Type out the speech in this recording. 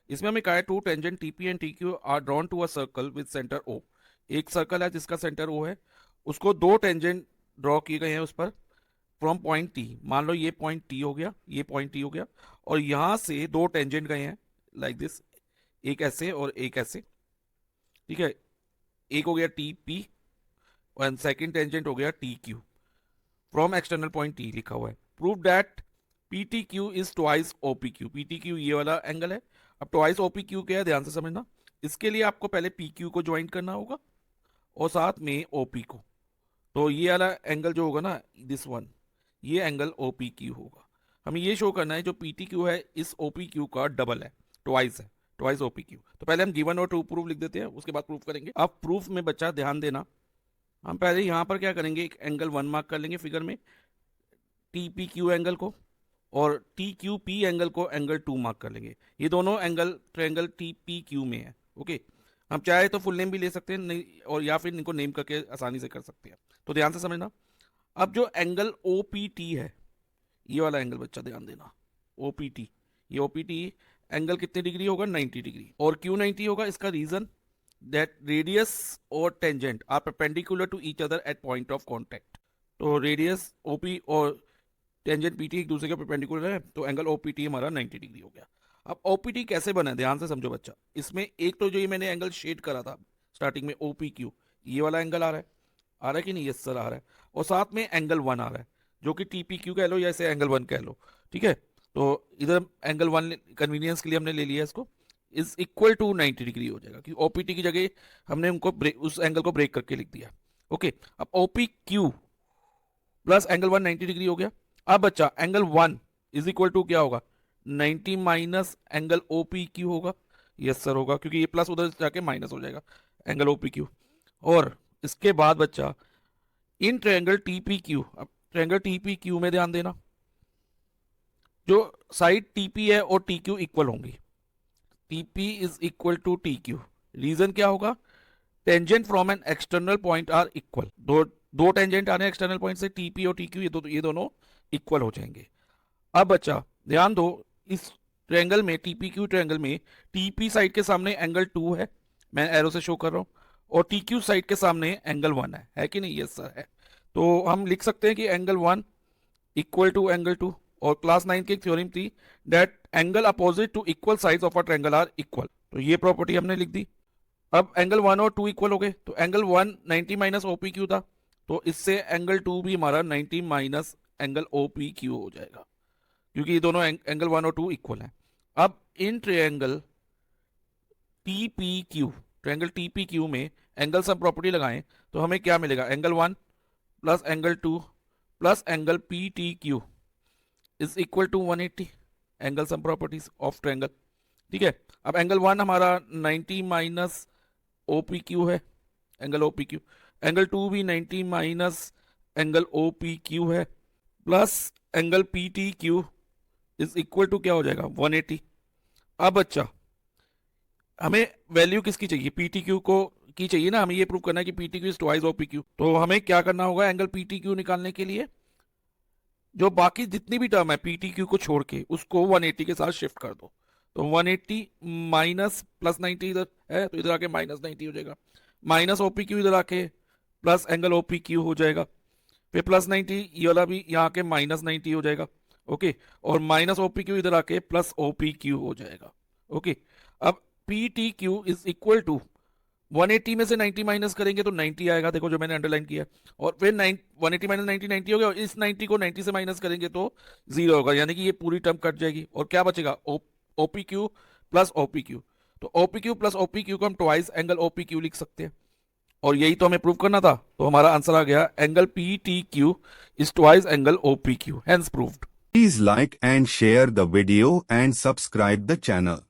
इसमें हमें कहा है two tangent TP and T Q are drawn to a circle with centre O. एक सर्कल है जिसका सेंटर ओ है, उसको दो टेंजेंट ड्रॉ किए गए हैं उस पर फ्रॉम पॉइंट टी। मान लो ये पॉइंट टी हो गया, ये पॉइंट टी हो गया, और यहां से दो टेंजेंट गए हैं लाइक दिस, एक ऐसे और एक ऐसे। ठीक है, एक हो गया टी पी और सेकंड टेंजेंट हो गया T Q from external point T लिखा हुआ है। Prove that P T Q is twice O P Q. P T Q ये वाला एंगल है। अब ट्वाइस ओ पी क्यू क्या है, ध्यान से समझना। इसके लिए आपको पहले पी क्यू को ज्वाइन करना होगा और साथ में ओ पी को। तो ये वाला एंगल जो होगा ना, दिस वन, ये एंगल ओ पी क्यू होगा। हमें ये शो करना है जो पी टी क्यू है इस ओ पी क्यू का डबल है, ट्वाइस है, ट्वाइस ओ पी क्यू। तो पहले हम गिवन और ट्रू प्रूफ लिख देते हैं, उसके बाद प्रूफ करेंगे। अब प्रूफ में बच्चा ध्यान देना, हम पहले यहाँ पर क्या करेंगे, एक एंगल वन मार्क कर लेंगे फिगर में, टी पी क्यू एंगल को, और टी क्यू पी एंगल को एंगल टू मार्क कर लेंगे। ये दोनों angle triangle T P Q में है। ओके, हम चाहे तो फुल नेम भी ले सकते हैं, नहीं, और या फिर इनको नेम करके आसानी से कर सकते हैं। तो ध्यान से समझना। अब जो एंगल ओ पी टी है, ये वाला एंगल बच्चा ध्यान देना, ओ पी टी, ये ओ पी टी एंगल कितनी डिग्री होगा, 90 डिग्री। और क्यों 90 होगा, इसका रीजन दैट रेडियस और tangent are perpendicular to each other at point of contact. तो रेडियस ओपी और टेंजेंट पीटी एक दूसरे के परपेंडिकुलर है, तो एंगल ओपीटी हमारा 90 डिग्री हो गया। अब ओपीटी कैसे बना है, ध्यान से समझो बच्चा। इसमें एक तो जो ये मैंने एंगल शेड करा था स्टार्टिंग में, ओपी क्यू, ये वाला एंगल आ रहा है, आ रहा है कि नहीं, यस सर आ रहा है। और साथ में एंगल वन आ रहा है जो कि टीपी क्यू कह लो या इसे एंगल वन कह लो। ठीक है, तो इधर एंगल वन कन्वीनियंस के लिए हमने ले लिया इसको, इज इक्वल टू 90 डिग्री हो जाएगा, क्योंकि ओपीटी की जगह हमने उनको उस एंगल को ब्रेक करके लिख दिया। ओके, अब OP Q plus angle one 90 degree हो गया। अब बच्चा angle one is equal to क्या होगा, 90 माइनस एंगल ओपी क्यू होगा। यस सर होगा, क्योंकि ये प्लस उधर जाके माइनस हो जाएगा एंगल ओपी क्यू। और इसके बाद बच्चा इन ट्रायंगल टीपी क्यू, अब ट्रायंगल टीपी क्यू में ध्यान देना, जो साइड टीपी है और टी क्यू इक्वल होंगी, TP is equal to T Q. Reason क्या होगा, tangent from an external point are equal. दो टेंजेंट आ रहे हैं एक्सटर्नल पॉइंट से, टीपी और टीक्यू, ये दोनों इक्वल हो जाएंगे। अब बच्चा ध्यान दो, इस ट्रायंगल में, टीपी क्यू ट्रायंगल में, टीपी साइड के सामने एंगल टू है, मैं एरो से शो कर रहा हूं, और टीक्यू साइड के सामने एंगल वन है कि नहीं, यस सर है। तो हम लिख सकते हैं कि angle one equal to angle two, और क्लास 9 की एक थ्योरम थी that angle opposite to equal sides of a triangle are equal. तो ये प्रॉपर्टी हमने लिख दी। अब एंगल वन और टू इक्वल हो गए, तो angle one 90 minus OP Q था, तो इससे एंगल टू भी हमारा 90 माइनस एंगल ओपी क्यू हो जाएगा, क्योंकि ये दोनों एंगल वन और टू इक्वल हैं। अब in triangle TP Q, triangle TP Q में एंगल सम प्रॉपर्टी लगाएं तो हमें क्या मिलेगा, angle one plus angle two plus angle P T Q is equal to 180, angle sum properties of triangle. ठीक है, अब एंगल वन हमारा 90 माइनस ओपी क्यू है, angle OP Q, angle two भी 90 माइनस एंगल ओपी क्यू है, plus angle P T Q is equal to क्या हो जाएगा, 180। अब बच्चा हमें वैल्यू किसकी चाहिए, पी टी क्यू को की चाहिए ना, हमें ये प्रूव करना है कि P T Q is twice OP Q. तो हमें क्या करना होगा, एंगल पी टी क्यू निकालने के लिए जो बाकी जितनी भी टर्म है पी टी क्यू को छोड़ के उसको 180 के साथ शिफ्ट कर दो। तो 180 माइनस प्लस 90 इधर है, तो इधर आके माइनस 90 हो जाएगा, माइनस ओपी क्यू इधर आके प्लस एंगल ओपी क्यू हो जाएगा, फिर प्लस 90 ये वाला भी यहाँ के माइनस 90 हो जाएगा। ओके, और माइनस ओपी क्यू इधर आके प्लस ओपी क्यू हो जाएगा। ओके, अब P T Q is equal to 180 में से 90 माइनस करेंगे तो 90 आएगा, देखो जो मैंने अंडरलाइन किया, और फिर 180 माइनस 90 90 हो गया, और इस 90 को 90 से माइनस करेंगे तो 0 होगा, यानी कि ये पूरी टर्म कट जाएगी, और क्या बचेगा, O P Q plus O P Q. तो O P Q plus O P Q को हम ट्वाइस एंगल ओपी क्यू लिख सकते हैं, और यही तो हमें प्रूव करना था। तो हमारा आंसर आ गया, angle P T Q is twice angle OP Q, hence proved. Please like and share the video and subscribe the channel.